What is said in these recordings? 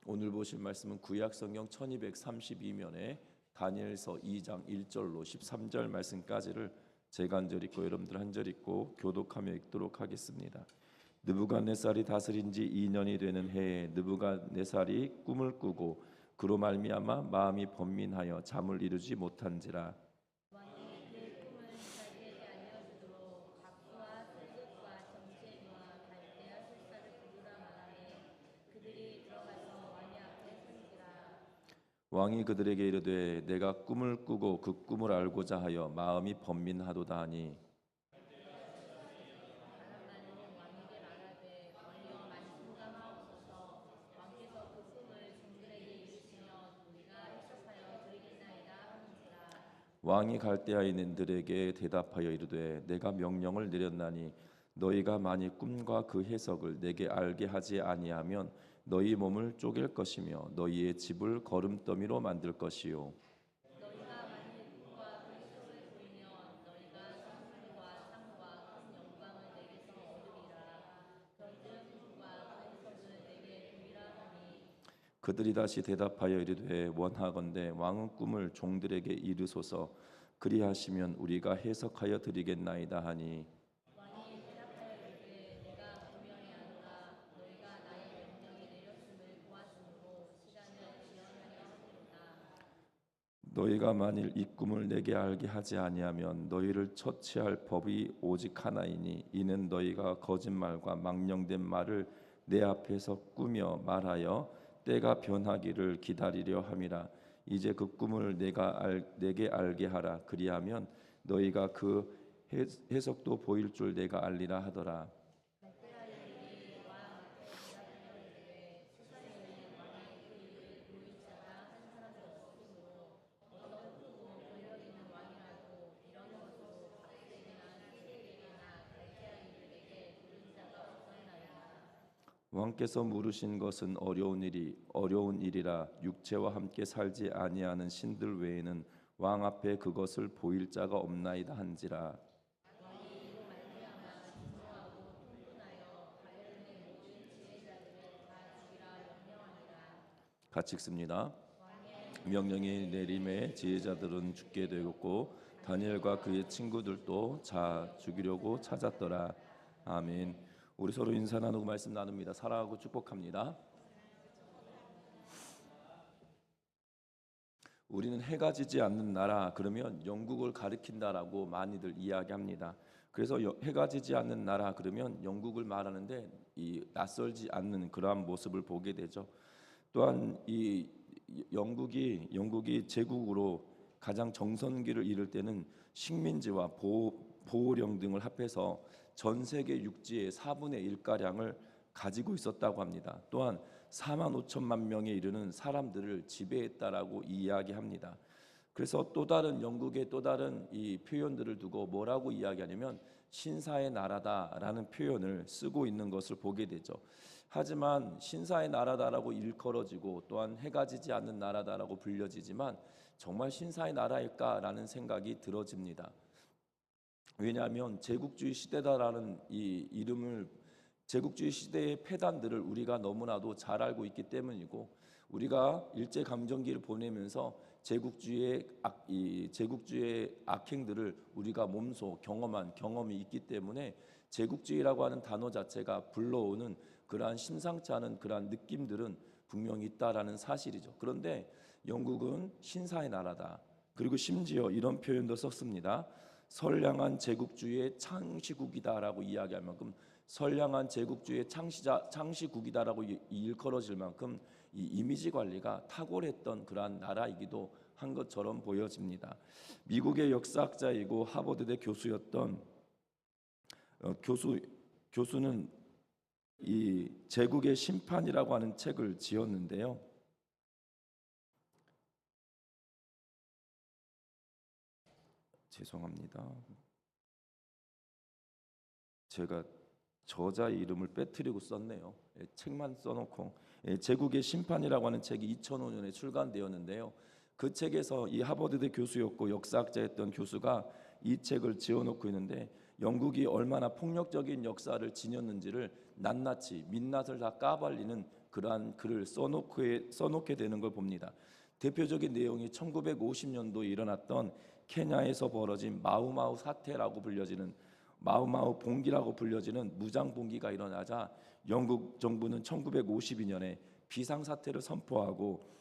오늘 보실 말씀은 구약성경 1232면에 다니엘서 2장 1절로 13절 말씀까지를 제가 한 절 읽고 여러분들 한 절 읽고 교독하며 읽도록 하겠습니다. 느부갓네살이 다스린 지 2년이 되는 해에 느부갓네살이 꿈을 꾸고 그로 말미암아 마음이 번민하여 잠을 이루지 못한지라. 왕이 그들에게 이르되 내가 꿈을 꾸고 그 꿈을 알고자 하여 마음이 번민하도다 하니. 왕이 갈대아에 있는 들에게 대답하여 이르되 내가 명령을 내렸나니 너희가 만일 꿈과 그 해석을 내게 알게 하지 아니하면 너희 몸을 쪼갤 것이며 너희의 집을 거름더미로 만들 것이요. 그들이 다시 대답하여 이르되 원하건대 왕은 꿈을 종들에게 이르소서. 그리하시면 우리가 해석하여 드리겠나이다 하니. 너희가 만일 이 꿈을 내게 알게 하지 아니하면 너희를 처치할 법이 오직 하나이니 이는 너희가 거짓말과 망령된 말을 내 앞에서 꾸며 말하여 때가 변하기를 기다리려 함이라. 이제 그 꿈을 내게 알게 하라. 그리하면 너희가 그 해석도 보일 줄 내가 알리라 하더라. 왕께서 물으신 것은 어려운 일이라. 육체와 함께 살지 아니하는 신들 외에는 왕 앞에 그것을 보일 자가 없나이다 한지라. 같이 읽습니다. 명령이 내림에 지혜자들은 죽게 되었고 다니엘과 그의 친구들도 죽이려고 찾았더라. 아멘. 우리 서로 인사 나누고 말씀 나눕니다. 사랑하고 축복합니다. 우리는 해가 지지 않는 나라 그러면 영국을 가리킨다라고 많이들 이야기합니다. 그래서 해가 지지 않는 나라 그러면 영국을 말하는데 이 낯설지 않는 그러한 모습을 보게 되죠. 또한 이 영국이 제국으로 가장 정선기를 이룰 때는 식민지와 보호령 등을 합해서 전 세계 육지의 4분의 1가량을 가지고 있었다고 합니다. 또한 4만 5천만 명에 이르는 사람들을 지배했다라고 이야기합니다. 그래서 또 다른 영국의 또 다른 이 표현들을 두고 뭐라고 이야기하냐면 신사의 나라다라는 표현을 쓰고 있는 것을 보게 되죠. 하지만 신사의 나라다라고 일컬어지고 또한 해가 지지 않는 나라다라고 불려지지만 정말 신사의 나라일까라는 생각이 들어집니다. 왜냐하면 제국주의 시대다라는 이 이름을 제국주의 시대의 폐단들을 우리가 너무나도 잘 알고 있기 때문이고 우리가 일제 강점기를 보내면서 제국주의의 악행들을 우리가 몸소 경험한 경험이 있기 때문에 제국주의라고 하는 단어 자체가 불러오는 그러한 심상치 않은 그러한 느낌들은 분명히 있다라는 사실이죠. 그런데 영국은 신사의 나라다. 그리고 심지어 이런 표현도 썼습니다. 선량한 제국주의의 창시국이다라고 이야기할 만큼 선량한 제국주의의 창시국이다라고 일컬어질 만큼 이 이미지 관리가 탁월했던 그러한 나라이기도 한 것처럼 보여집니다. 미국의 역사학자이고 하버드대 교수였던 교수는 이 제국의 심판이라고 하는 책을 지었는데요. 죄송합니다. 제가 저자 이름을 빼뜨리고 썼네요. 책만 써놓고 제국의 심판이라고 하는 책이 2005년에 출간되었는데요. 그 책에서 이 하버드대 교수였고 역사학자였던 교수가 이 책을 지어놓고 있는데 영국이 얼마나 폭력적인 역사를 지녔는지를 낱낱이 민낯을 다 까발리는 그러한 글을 써놓게 되는 걸 봅니다. 대표적인 내용이 1950년도에 일어났던 케냐에서 벌어진 마우마우 사태라고 불려지는 마우마우 봉기라고 불려지는 무장 봉기가 일어나자 영국 정부는 1952년에 비상사태를 선포하고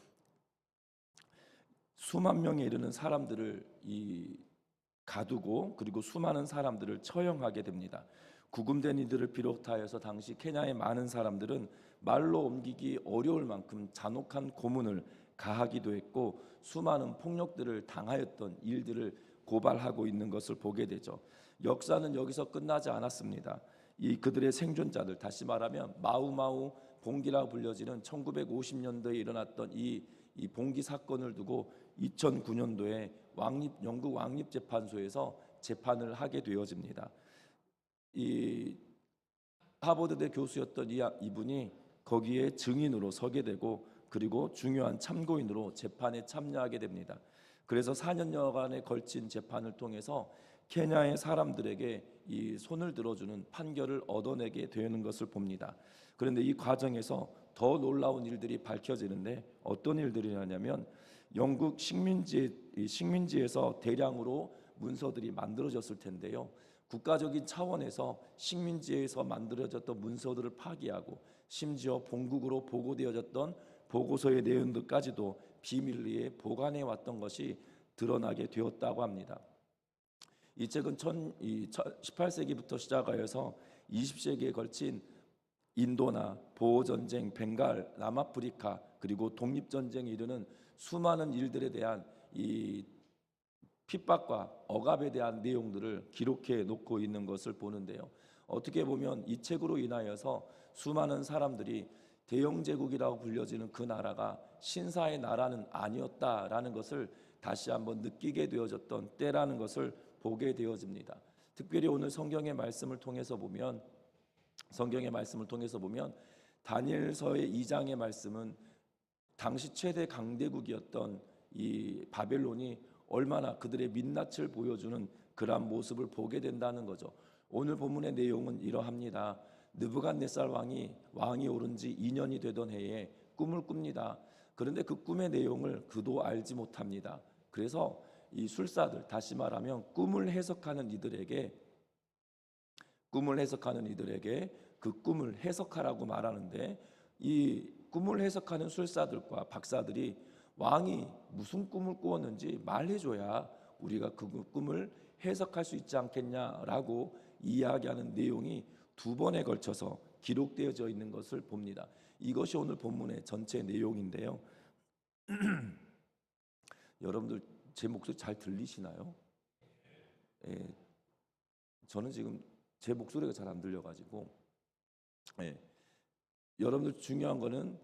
수만 명에 이르는 사람들을 가두고 그리고 수많은 사람들을 처형하게 됩니다. 구금된 이들을 비롯하여서 당시 케냐의 많은 사람들은 말로 옮기기 어려울 만큼 잔혹한 고문을 가하기도 했고 수많은 폭력들을 당하였던 일들을 고발하고 있는 것을 보게 되죠. 역사는 여기서 끝나지 않았습니다. 그들의 생존자들, 다시 말하면 마우마우 봉기라고 불려지는 1950년도에 일어났던 이 봉기 사건을 두고 2009년도에 영국 왕립재판소에서 재판을 하게 되어집니다. 이 하버드대 교수였던 이분이 거기에 증인으로 서게 되고 그리고 중요한 참고인으로 재판에 참여하게 됩니다. 그래서 4년여간에 걸친 재판을 통해서 케냐의 사람들에게 이 손을 들어주는 판결을 얻어내게 되는 것을 봅니다. 그런데 이 과정에서 더 놀라운 일들이 밝혀지는데 어떤 일들이냐면 영국 식민지에서 대량으로 문서들이 만들어졌을 텐데요. 국가적인 차원에서 식민지에서 만들어졌던 문서들을 파기하고 심지어 본국으로 보고되어졌던 보고서의 내용들까지도 비밀리에 보관해 왔던 것이 드러나게 되었다고 합니다. 이 책은 18세기부터 시작하여서 20세기에 걸친 인도나 보호전쟁, 벵갈, 남아프리카 그리고 독립전쟁에 이르는 수많은 일들에 대한 이 핍박과 억압에 대한 내용들을 기록해 놓고 있는 것을 보는데요. 어떻게 보면 이 책으로 인하여서 수많은 사람들이 대영제국이라고 불려지는 그 나라가 신사의 나라는 아니었다라는 것을 다시 한번 느끼게 되어졌던 때라는 것을 보게 되어집니다. 특별히 오늘 성경의 말씀을 통해서 보면 다니엘서의 2장의 말씀은 당시 최대 강대국이었던 이 바벨론이 얼마나 그들의 민낯을 보여주는 그러한 모습을 보게 된다는 거죠. 오늘 본문의 내용은 이러합니다. 느부갓네살 왕이 오른 지 2년이 되던 해에 꿈을 꿉니다. 그런데 그 꿈의 내용을 그도 알지 못합니다. 그래서 이 술사들, 다시 말하면 꿈을 해석하는 이들에게 그 꿈을 해석하라고 말하는데 이 꿈을 해석하는 술사들과 박사들이 왕이 무슨 꿈을 꾸었는지 말해줘야 우리가 그 꿈을 해석할 수 있지 않겠냐라고 이야기하는 내용이 2번에 걸쳐서 기록되어져 있는 것을 봅니다. 이것이 오늘 본문의 전체 내용인데요. 여러분들 제 목소리 잘 들리시나요? 예, 저는 지금 제 목소리가 잘 안 들려가지고 여러분들 중요한 거는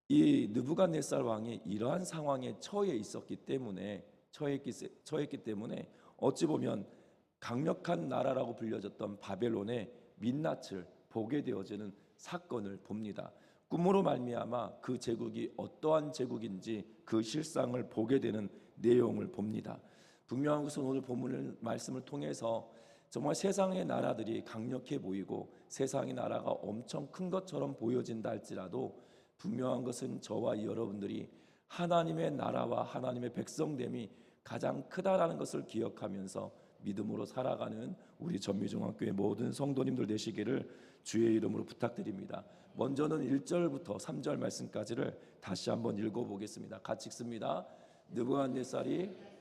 이 느부갓네살 왕이 이러한 상황에 처했기 때문에 어찌 보면 강력한 나라라고 불려졌던 바벨론의 민낯을 보게 되어지는 사건을 봅니다. 꿈으로 말미암아 그 제국이 어떠한 제국인지 그 실상을 보게 되는 내용을 봅니다. 분명한 것은 오늘 본문 말씀을 통해서 정말 세상의 나라들이 강력해 보이고 세상의 나라가 엄청 큰 것처럼 보여진다 할지라도 분명한 것은 저와 여러분들이 하나님의 나라와 하나님의 백성됨이 가장 크다라는 것을 기억하면서 믿음으로 살아가는 우리 전미중학교의 모든 성도님들 되시기를 주의 이름으로 부탁드립니다. 먼저는 1절부터 3절 말씀까지를 다시 한번 읽어보겠습니다. 같이 읽습니다. 느부갓네살이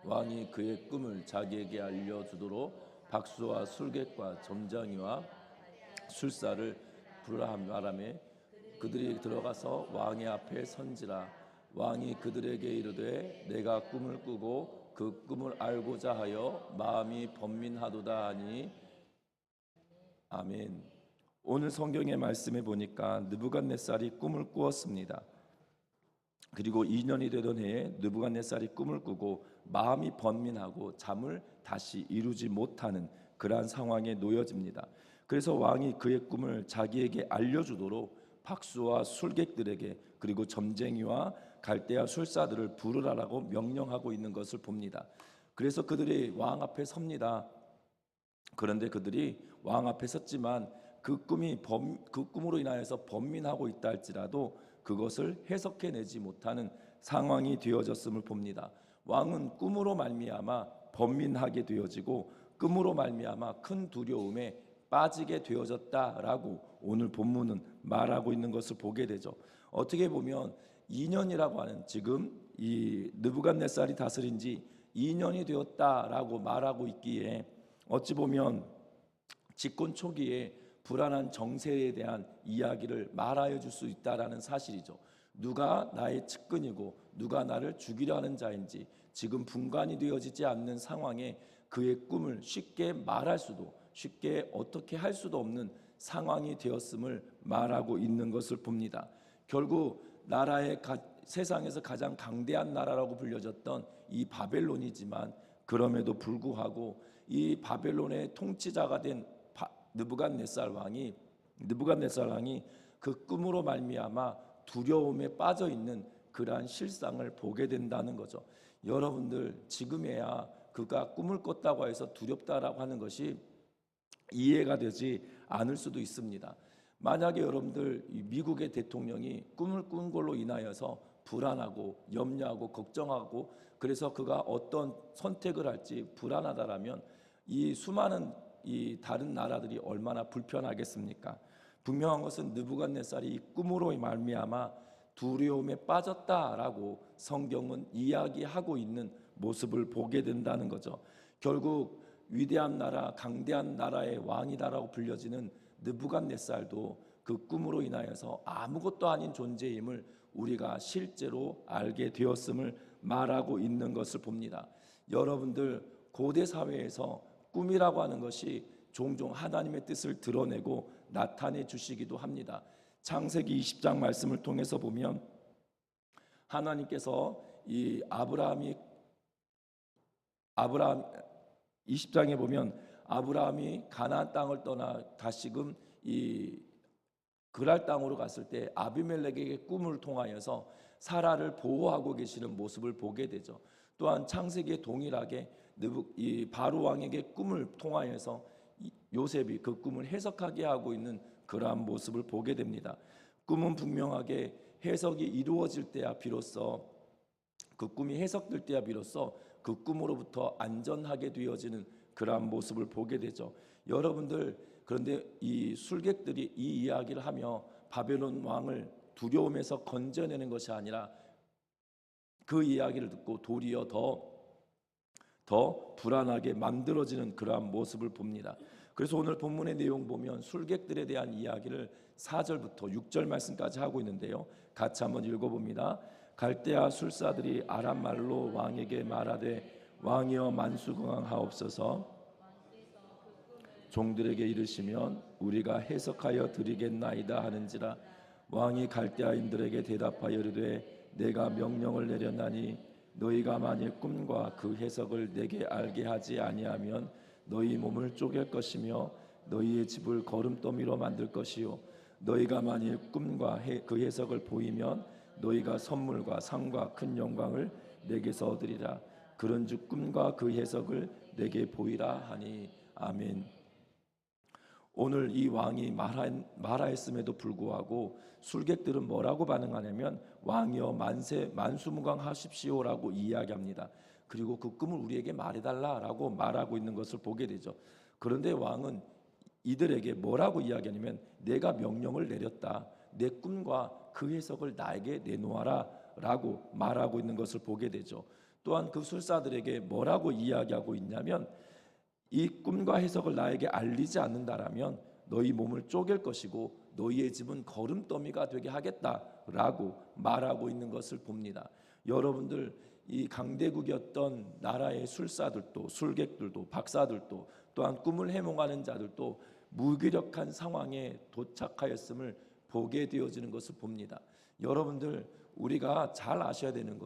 왕이 그의 꿈을 자기에게 알려주도록 박수와 술객과 점장이와 술사를 부르라 말하며 그들이 들어가서 왕의 앞에 선지라. 왕이 그들에게 이르되 내가 꿈을 꾸고 그 꿈을 알고자 하여 마음이 번민하도다 하니. 아멘. 오늘 성경의 말씀에 보니까 느부갓네살이 꿈을 꾸었습니다. 그리고 2년이 되던 해에 느부갓네살이 꿈을 꾸고 마음이 번민하고 잠을 다시 이루지 못하는 그러한 상황에 놓여집니다. 그래서 왕이 그의 꿈을 자기에게 알려주도록 박수와 술객들에게 그리고 점쟁이와 갈대아 술사들을 부르라라고 명령하고 있는 것을 봅니다. 그래서 그들이 왕 앞에 섭니다. 그런데 그들이 왕 앞에 섰지만 그 꿈으로 인하여서 번민하고 있다 할지라도 그것을 해석해내지 못하는 상황이 되어졌음을 봅니다. 왕은 꿈으로 말미암아 번민하게 되어지고 꿈으로 말미암아 큰 두려움에 빠지게 되어졌다라고 오늘 본문은 말하고 있는 것을 보게 되죠. 어떻게 보면 2년이라고 하는, 지금 이 느부갓네살이 다스린 지 2년이 되었다라고 말하고 있기에 어찌 보면 집권 초기에 불안한 정세에 대한 이야기를 말하여 줄 수 있다라는 사실이죠. 누가 나의 측근이고 누가 나를 죽이려 하는 자인지 지금 분간이 되어지지 않는 상황에 그의 꿈을 쉽게 말할 수도, 쉽게 어떻게 할 수도 없는 상황이 되었음을 말하고 있는 것을 봅니다. 결국 세상에서 가장 강대한 나라라고 불려졌던 이 바벨론이지만, 그럼에도 불구하고 이 바벨론의 통치자가 된 느부갓네살 왕이 그 꿈으로 말미암아 두려움에 빠져 있는 그러한 실상을 보게 된다는 거죠. 여러분들, 지금에야 그가 꿈을 꿨다고 해서 두렵다라고 하는 것이 이해가 되지 않을 수도 있습니다. 만약에 여러분들 미국의 대통령이 꿈을 꾼 걸로 인하여서 불안하고 염려하고 걱정하고 그래서 그가 어떤 선택을 할지 불안하다라면 이 수많은 이 다른 나라들이 얼마나 불편하겠습니까? 분명한 것은 느부갓네살이 꿈으로 말미암아 두려움에 빠졌다라고 성경은 이야기하고 있는 모습을 보게 된다는 거죠. 결국 위대한 나라, 강대한 나라의 왕이다라고 불려지는 느부갓네살도 그 꿈으로 인하여서 아무것도 아닌 존재임을 우리가 실제로 알게 되었음을 말하고 있는 것을 봅니다. 여러분들, 고대 사회에서 꿈이라고 하는 것이 종종 하나님의 뜻을 드러내고 나타내 주시기도 합니다. 창세기 20장 말씀을 통해서 보면 하나님께서 이 아브라함 20장에 보면 아브라함이 가나안 땅을 떠나 다시금 이 그랄 땅으로 갔을 때 아비멜렉에게 꿈을 통하여서 사라를 보호하고 계시는 모습을 보게 되죠. 또한 창세기에 동일하게 이 바로 왕에게 꿈을 통하여서 요셉이 그 꿈을 해석하게 하고 있는 그러한 모습을 보게 됩니다. 꿈은 분명하게 해석이 이루어질 때야 비로소, 그 꿈이 해석될 때야 비로소 그 꿈으로부터 안전하게 되어지는 그러한 모습을 보게 되죠. 여러분들, 그런데 이 술객들이 이 이야기를 하며 바벨론 왕을 두려움에서 건져내는 것이 아니라 그 이야기를 듣고 도리어 더 불안하게 만들어지는 그러한 모습을 봅니다. 그래서 오늘 본문의 내용 보면 술객들에 대한 이야기를 4절부터 6절 말씀까지 하고 있는데요. 같이 한번 읽어봅니다. 갈대아 술사들이 아람 말로 왕에게 말하되 왕이여 만수궁하옵소서. 종들에게 이르시면 우리가 해석하여 드리겠나이다 하는지라. 왕이 갈대아인들에게 대답하여 이르되 내가 명령을 내렸나니 너희가 만일 꿈과 그 해석을 내게 알게 하지 아니하면 너희 몸을 쪼갤 것이며 너희의 집을 거름더미로 만들 것이요 너희가 만일 꿈과 그 해석을 보이면 너희가 선물과 상과 큰 영광을 내게서 얻으리라. 그런즉 꿈과 그 해석을 내게 보이라 하니. 아멘. 오늘 이 왕이 말하였음에도 불구하고 술객들은 뭐라고 반응하냐면 왕이여 만수무강하십시오라고 이야기합니다. 그리고 그 꿈을 우리에게 말해달라라고 말하고 있는 것을 보게 되죠. 그런데 왕은 이들에게 뭐라고 이야기하냐면 내가 명령을 내렸다. 내 꿈과 그 해석을 나에게 내놓아라 라고 말하고 있는 것을 보게 되죠. 또한 그 술사들에게 뭐라고 이야기하고 있냐면 이 꿈과 해석을 나에게 알리지 않는다라면 너희 몸을 쪼갤 것이고 너희의 집은 거름더미가 되게 하겠다라고 말하고 있는 것을 봅니다. 여러분들, 이 강대국이었던 나라의 술사들도, 술객들도, 박사들도, 또한 꿈을 해몽하는 자들도 무기력한 상황에 도착하였음을 보게 되어지는 것을 봅니다. 여러분들, 우리가 잘 아셔야 되는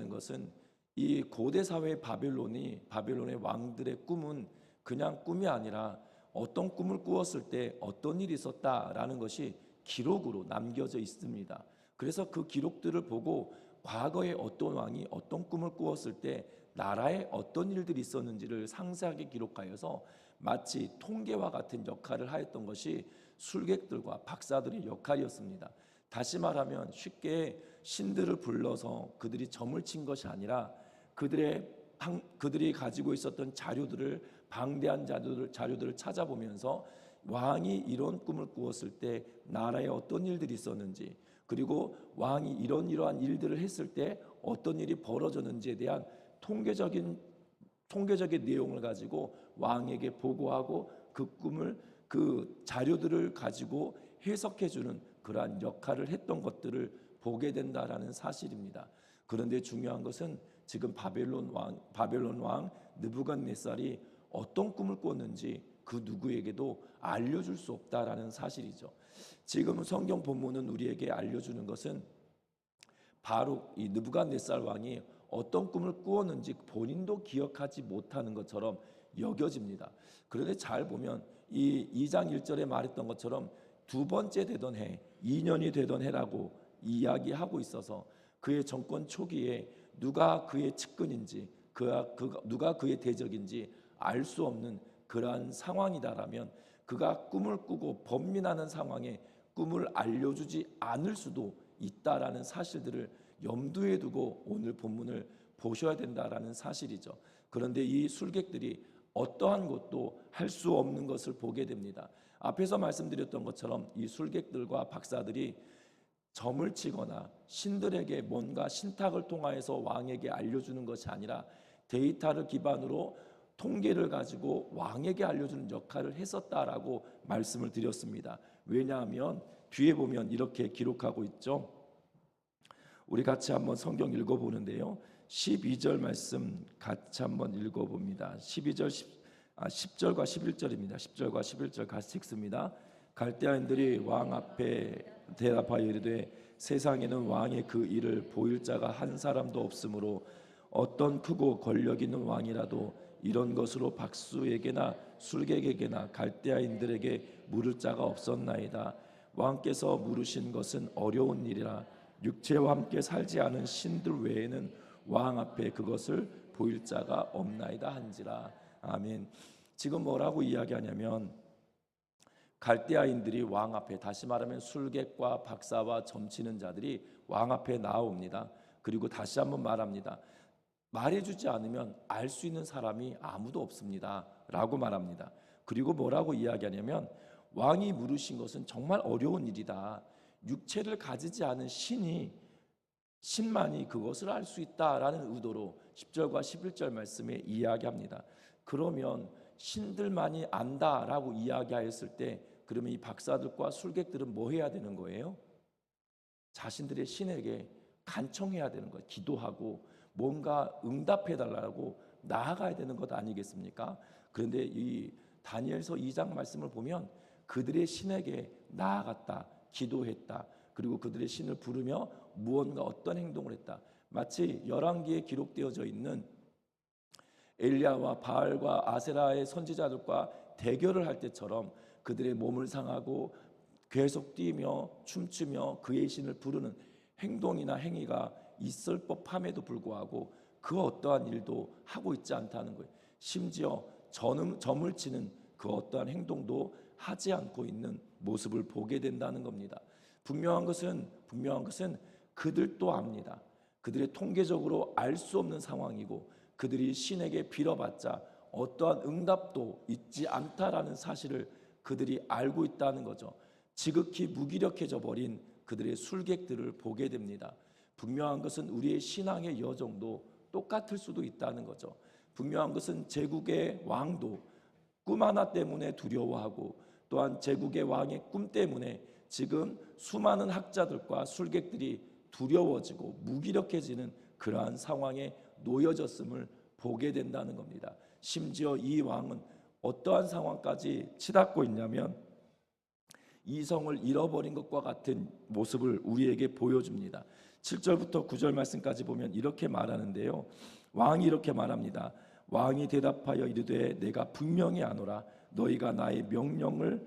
것은 이 고대 사회의 바벨론의 왕들의 꿈은 그냥 꿈이 아니라 어떤 꿈을 꾸었을 때 어떤 일이 있었다라는 것이 기록으로 남겨져 있습니다. 그래서 그 기록들을 보고 과거에 어떤 왕이 어떤 꿈을 꾸었을 때 나라에 어떤 일들이 있었는지를 상세하게 기록하여서 마치 통계와 같은 역할을 하였던 것이 술객들과 박사들의 역할이었습니다. 다시 말하면 쉽게 신들을 불러서 그들이 점을 친 것이 아니라 그들이 가지고 있었던 자료들을, 방대한 자료들을 찾아보면서 왕이 이런 꿈을 꾸었을 때 나라에 어떤 일들이 있었는지, 그리고 왕이 이러한 일들을 했을 때 어떤 일이 벌어졌는지에 대한 통계적인 내용을 가지고 왕에게 보고하고 그 자료들을 가지고 해석해주는 그러한 역할을 했던 것들을 보게 된다라는 사실입니다. 그런데 중요한 것은 지금 바벨론 왕 느부갓네살이 어떤 꿈을 꿨는지 그 누구에게도 알려줄 수 없다라는 사실이죠. 지금 성경 본문은 우리에게 알려주는 것은 바로 이 느부갓네살 왕이 어떤 꿈을 꾸었는지 본인도 기억하지 못하는 것처럼 여겨집니다. 그런데 잘 보면 이 2장 1절에 말했던 것처럼 두 번째 되던 해, 2년이 되던 해라고 이야기하고 있어서 그의 정권 초기에 누가 그의 측근인지, 누가 그의 대적인지 알 수 없는 그러한 상황이다라면, 그가 꿈을 꾸고 번민하는 상황에 꿈을 알려주지 않을 수도 있다라는 사실들을 염두에 두고 오늘 본문을 보셔야 된다라는 사실이죠. 그런데 이 술객들이 어떠한 것도 할 수 없는 것을 보게 됩니다. 앞에서 말씀드렸던 것처럼 이 술객들과 박사들이 점을 치거나 신들에게 뭔가 신탁을 통하여서 왕에게 알려주는 것이 아니라 데이터를 기반으로 통계를 가지고 왕에게 알려주는 역할을 했었다라고 말씀을 드렸습니다. 왜냐하면 뒤에 보면 이렇게 기록하고 있죠. 우리 같이 한번 성경 읽어보는데요. 12절 말씀 같이 한번 읽어봅니다. 10절과 11절입니다. 10절과 11절 같이 읽습니다. 갈대아인들이 왕 앞에 대답하여 이르되 세상에는 왕의 그 일을 보일 자가 한 사람도 없으므로 어떤 크고 권력 있는 왕이라도 이런 것으로 박수에게나 술객에게나 갈대아인들에게 물을 자가 없었나이다. 왕께서 물으신 것은 어려운 일이라 육체와 함께 살지 않은 신들 외에는 왕 앞에 그것을 보일 자가 없나이다 한지라. 아멘. 지금 뭐라고 이야기하냐면 갈대아인들이 왕 앞에, 다시 말하면 술객과 박사와 점치는 자들이 왕 앞에 나옵니다. 그리고 다시 한번 말합니다. 말해주지 않으면 알 수 있는 사람이 아무도 없습니다 라고 말합니다. 그리고 뭐라고 이야기하냐면 왕이 물으신 것은 정말 어려운 일이다. 육체를 가지지 않은 신만이 그것을 알 수 있다라는 의도로 10절과 11절 말씀에 이야기합니다. 그러면 신들만이 안다라고 이야기하였을 때 그러면 이 박사들과 술객들은 뭐 해야 되는 거예요? 자신들의 신에게 간청해야 되는 거예요. 기도하고 뭔가 응답해달라고 나아가야 되는 것 아니겠습니까? 그런데 이 다니엘서 2장 말씀을 보면 그들의 신에게 나아갔다, 기도했다, 그리고 그들의 신을 부르며 무언가 어떤 행동을 했다. 마치 열왕기에 기록되어져 있는 엘리야와 바알과 아세라의 선지자들과 대결을 할 때처럼 그들의 몸을 상하고 계속 뛰며 춤추며 그의 신을 부르는 행동이나 행위가 있을 법함에도 불구하고 그 어떠한 일도 하고 있지 않다는 거예요. 심지어 점을 치는 그 어떠한 행동도 하지 않고 있는 모습을 보게 된다는 겁니다. 분명한 것은 그들도 압니다. 그들의 통계적으로 알 수 없는 상황이고 그들이 신에게 빌어봤자 어떠한 응답도 있지 않다라는 사실을 그들이 알고 있다는 거죠. 지극히 무기력해져 버린 그들의 술객들을 보게 됩니다. 분명한 것은 우리의 신앙의 여정도 똑같을 수도 있다는 거죠. 분명한 것은 제국의 왕도 꿈 하나 때문에 두려워하고 또한 제국의 왕의 꿈 때문에 지금 수많은 학자들과 술객들이 두려워지고 무기력해지는 그러한 상황에 놓여졌음을 보게 된다는 겁니다. 심지어 이 왕은 어떠한 상황까지 치닫고 있냐면 이성을 잃어버린 것과 같은 모습을 우리에게 보여줍니다. 7절부터 9절 말씀까지 보면 이렇게 말하는데요. 왕이 이렇게 말합니다. 왕이 대답하여 이르되 내가 분명히 아노라. 너희가 나의 명령을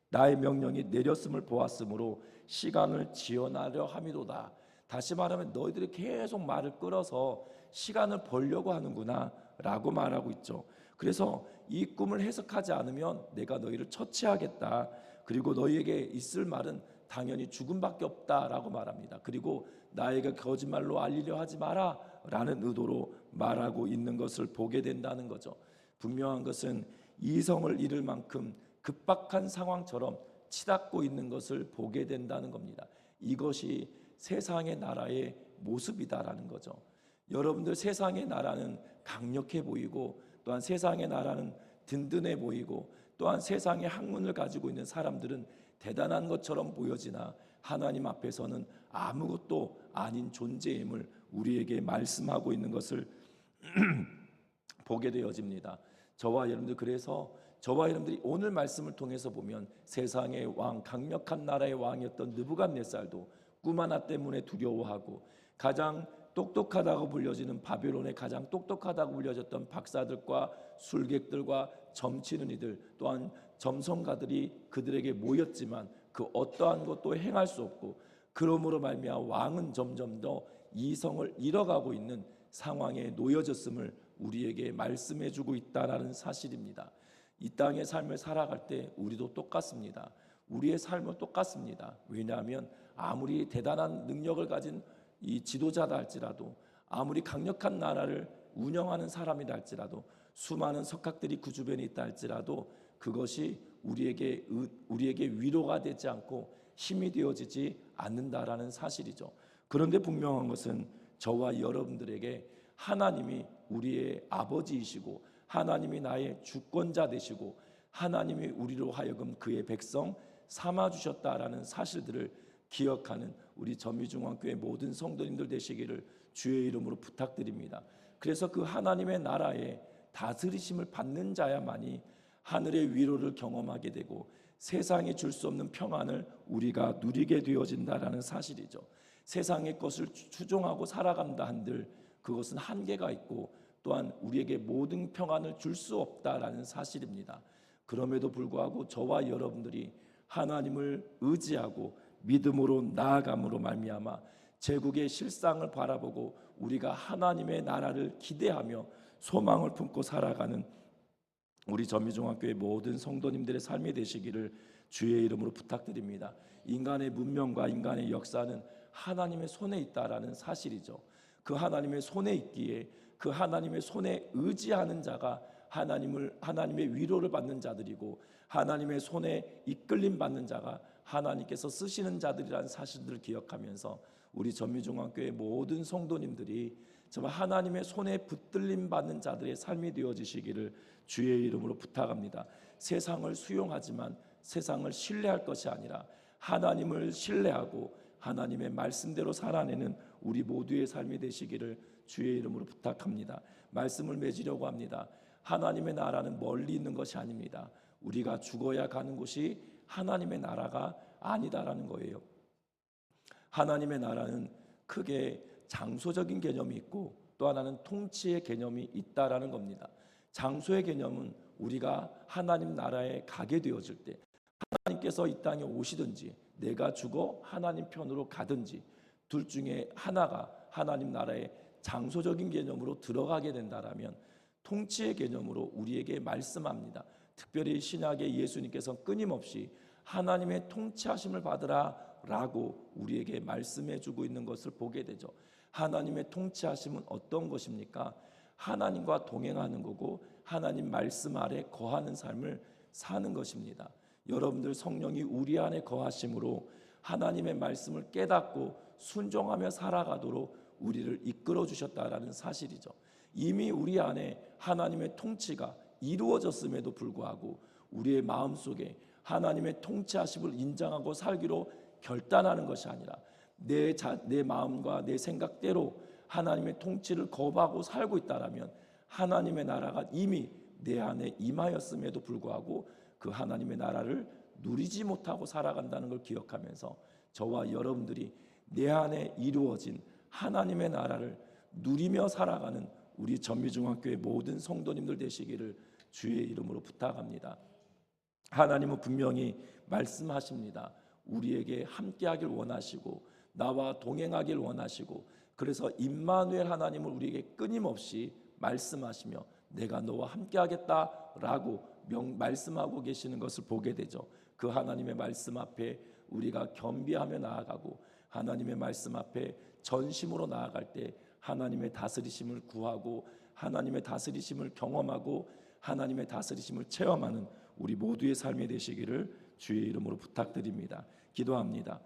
나의 명령이 내렸음을 보았으므로 시간을 지연하려 함이도다. 다시 말하면 너희들이 계속 말을 끌어서 시간을 벌려고 하는구나 라고 말하고 있죠. 그래서 이 꿈을 해석하지 않으면 내가 너희를 처치하겠다. 그리고 너희에게 있을 말은 당연히 죽음밖에 없다라고 말합니다. 그리고 나에게 거짓말로 알리려 하지 마라 라는 의도로 말하고 있는 것을 보게 된다는 거죠. 분명한 것은 이성을 잃을 만큼 급박한 상황처럼 치닫고 있는 것을 보게 된다는 겁니다. 이것이 세상의 나라의 모습이다라는 거죠. 여러분들, 세상의 나라는 강력해 보이고, 또한 세상의 나라는 든든해 보이고, 또한 세상의 학문을 가지고 있는 사람들은 대단한 것처럼 보여지나 하나님 앞에서는 아무것도 아닌 존재임을 우리에게 말씀하고 있는 것을 보게 되어집니다. 저와 여러분들, 그래서 저와 여러분들이 오늘 말씀을 통해서 보면 세상의 왕, 강력한 나라의 왕이었던 느부갓네살도 꿈 하나 때문에 두려워하고, 가장 똑똑하다고 불려지는 바벨론의 가장 똑똑하다고 불려졌던 박사들과 술객들과 점치는 이들, 또한 점성가들이 그들에게 모였지만 그 어떠한 것도 행할 수 없고, 그러므로 말미암아 왕은 점점 더 이성을 잃어가고 있는 상황에 놓여졌음을 우리에게 말씀해주고 있다라는 사실입니다. 이 땅의 삶을 살아갈 때 우리도 똑같습니다. 우리의 삶은 똑같습니다. 왜냐하면 아무리 대단한 능력을 가진 이 지도자다 할지라도, 아무리 강력한 나라를 운영하는 사람이다 할지라도, 수많은 석학들이 그 주변에 있다 할지라도 그것이 우리에게 위로가 되지 않고 힘이 되어지지 않는다라는 사실이죠. 그런데 분명한 것은 저와 여러분들에게 하나님이 우리의 아버지이시고, 하나님이 나의 주권자 되시고, 하나님이 우리로 하여금 그의 백성 삼아주셨다라는 사실들을 기억하는 우리 전미중앙교회 모든 성도님들 되시기를 주의 이름으로 부탁드립니다. 그래서 그 하나님의 나라에 다스리심을 받는 자야만이 하늘의 위로를 경험하게 되고 세상에 줄 수 없는 평안을 우리가 누리게 되어진다라는 사실이죠. 세상의 것을 추종하고 살아간다 한들 그것은 한계가 있고, 또한 우리에게 모든 평안을 줄 수 없다라는 사실입니다. 그럼에도 불구하고 저와 여러분들이 하나님을 의지하고 믿음으로 나아감으로 말미암아 제국의 실상을 바라보고 우리가 하나님의 나라를 기대하며 소망을 품고 살아가는 우리 전미중앙교회 모든 성도님들의 삶이 되시기를 주의 이름으로 부탁드립니다. 인간의 문명과 인간의 역사는 하나님의 손에 있다라는 사실이죠. 그 하나님의 손에 있기에 그 하나님의 손에 의지하는 자가 하나님의 위로를 받는 자들이고, 하나님의 손에 이끌림 받는 자가 하나님께서 쓰시는 자들이라는 사실들을 기억하면서 우리 전미중앙교회 모든 성도님들이 정말 하나님의 손에 붙들림 받는 자들의 삶이 되어지시기를 주의 이름으로 부탁합니다. 세상을 수용하지만 세상을 신뢰할 것이 아니라 하나님을 신뢰하고 하나님의 말씀대로 살아내는 우리 모두의 삶이 되시기를 주의 이름으로 부탁합니다. 말씀을 맺으려고 합니다. 하나님의 나라는 멀리 있는 것이 아닙니다. 우리가 죽어야 가는 곳이 하나님의 나라가 아니다라는 거예요. 하나님의 나라는 크게 장소적인 개념이 있고, 또 하나는 통치의 개념이 있다라는 겁니다. 장소의 개념은 우리가 하나님 나라에 가게 되어질 때, 하나님께서 이 땅에 오시든지 내가 죽어 하나님 편으로 가든지 둘 중에 하나가 하나님 나라의 장소적인 개념으로 들어가게 된다라면, 통치의 개념으로 우리에게 말씀합니다. 특별히 신약의 예수님께서 끊임없이 하나님의 통치하심을 받으라 라고 우리에게 말씀해 주고 있는 것을 보게 되죠. 하나님의 통치하심은 어떤 것입니까? 하나님과 동행하는 거고 하나님 말씀 아래 거하는 삶을 사는 것입니다. 여러분들, 성령이 우리 안에 거하심으로 하나님의 말씀을 깨닫고 순종하며 살아가도록 우리를 이끌어 주셨다라는 사실이죠. 이미 우리 안에 하나님의 통치가 이루어졌음에도 불구하고 우리의 마음속에 하나님의 통치하심을 인정하고 살기로 결단하는 것이 아니라 내 마음과 내 생각대로 하나님의 통치를 거부하고 살고 있다라면 하나님의 나라가 이미 내 안에 임하였음에도 불구하고 그 하나님의 나라를 누리지 못하고 살아간다는 걸 기억하면서 저와 여러분들이 내 안에 이루어진 하나님의 나라를 누리며 살아가는 우리 전미중앙교회 모든 성도님들 되시기를 주의 이름으로 부탁합니다. 하나님은 분명히 말씀하십니다. 우리에게 함께하길 원하시고 나와 동행하길 원하시고, 그래서 임마누엘 하나님을 우리에게 끊임없이 말씀하시며 내가 너와 함께하겠다라고 말씀하고 계시는 것을 보게 되죠. 그 하나님의 말씀 앞에 우리가 겸비하며 나아가고 하나님의 말씀 앞에 전심으로 나아갈 때 하나님의 다스리심을 구하고 하나님의 다스리심을 경험하고 하나님의 다스리심을 체험하는 우리 모두의 삶이 되시기를 주의 이름으로 부탁드립니다. 기도합니다.